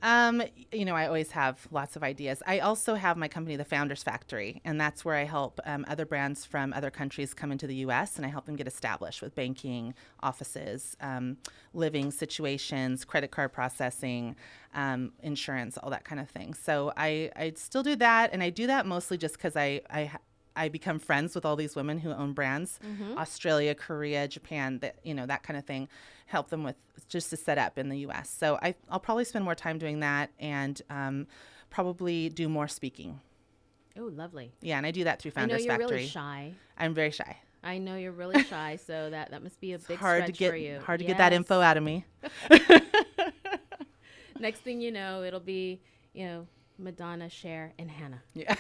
I always have lots of ideas. I also have my company, The Founders Factory, and that's where I help other brands from other countries come into the U.S., and I help them get established with banking, offices, living situations, credit card processing, insurance, all that kind of thing. So I still do that, and I do that mostly just because I become friends with all these women who own brands, Australia, Korea, Japan, that kind of thing, help them with just to set up in the U.S. So I'll probably spend more time doing that and probably do more speaking. Oh, lovely. Yeah, and I do that through I know Founders you're Factory. really shy. I'm very shy. I know you're really shy, so that must be a big Hard stretch to get for you. hard to get that Yes. info out of me. Next thing you know, it'll be, Madonna, Cher, and Hannah. Yeah.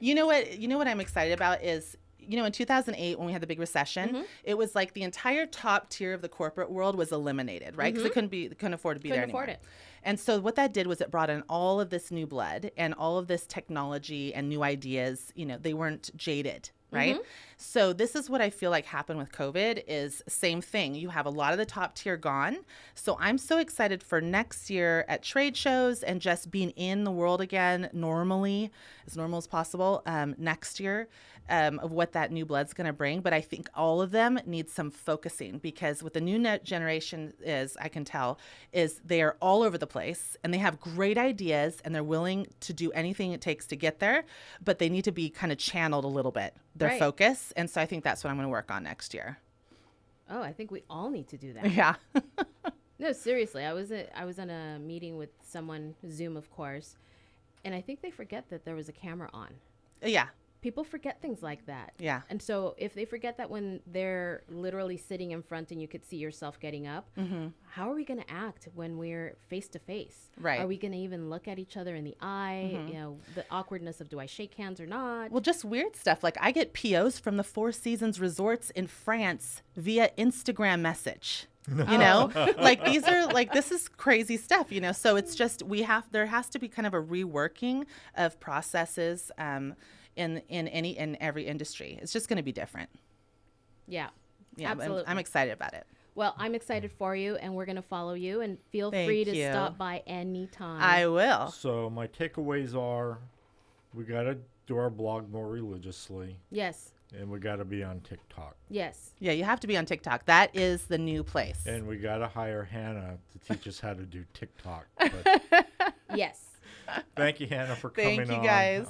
You know what I'm excited about is, in 2008 when we had the big recession, it was like the entire top tier of the corporate world was eliminated, right? Because they couldn't afford to be there Couldn't anymore. afford it. And so what that did was it brought in all of this new blood and all of this technology and new ideas. They weren't jaded, right? So this is what I feel like happened with COVID is same thing. You have a lot of the top tier gone. So I'm so excited for next year at trade shows and just being in the world again normally, as normal as possible next year. of what that new blood's going to bring. But I think all of them need some focusing, because what the new generation is, I can tell, is they are all over the place and they have great ideas and they're willing to do anything it takes to get there, but they need to be kind of channeled a little bit, their Right. focus. And so I think that's what I'm going to work on next year. Oh, I think we all need to do that. Yeah. No, seriously. I was on a meeting with someone, Zoom, of course, and I think they forget that there was a camera on. Yeah. People forget things like that. Yeah. And so if they forget that when they're literally sitting in front and you could see yourself getting up, how are we going to act when we're face to face? Right. Are we going to even look at each other in the eye? You know, the awkwardness of, do I shake hands or not? Well, just weird stuff. Like, I get POs from the Four Seasons resorts in France via Instagram message. You know, like these are like, this is crazy stuff, you know? So it's just, there has to be kind of a reworking of processes in every industry. It's just going to be different. Yeah. Yeah. Absolutely. I'm excited about it. Well, I'm excited for you, and we're going to follow you, and feel Thank free to you. stop by anytime. I will. So my takeaways are, we got to do our blog more religiously, Yes. and we got to be on TikTok. Yes. Yeah, you have to be on TikTok. That is the new place. And we got to hire Hannah to teach us how to do TikTok. But Yes. thank you, Hannah, for coming on. Thank you, guys.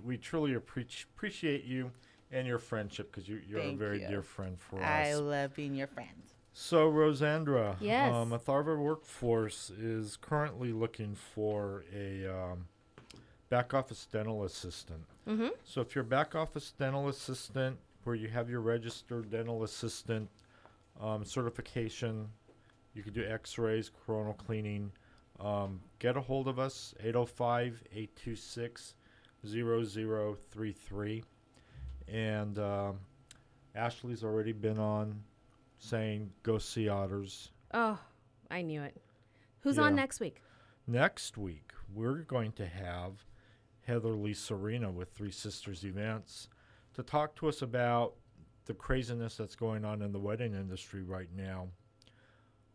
We truly appreciate you and your friendship, because you're a Thank very you. dear friend for I us. love being your friend. So, Rosandra, Yes. Atharva Workforce is currently looking for a back office dental assistant. Mm-hmm. So if you're a back office dental assistant, where you have your registered dental assistant certification, you can do x-rays, coronal cleaning, get a hold of us, 805-826-0033. And Ashley's already been on saying, go see otters. Oh, I knew it. Who's Yeah. on next week? Next week, we're going to have Heather Lee Serena with Three Sisters Events to talk to us about the craziness that's going on in the wedding industry right now.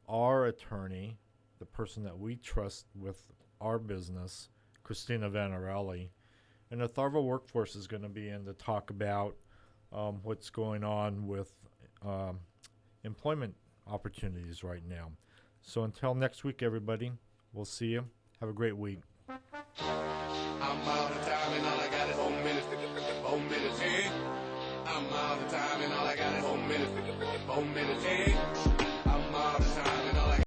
Our attorney, the person that we trust with our business, Christina Vanarelli, and the Atharva Workforce is going to be in to talk about what's going on with employment opportunities right now. So until next week, everybody, we'll see you. Have a great week. I'm out of time and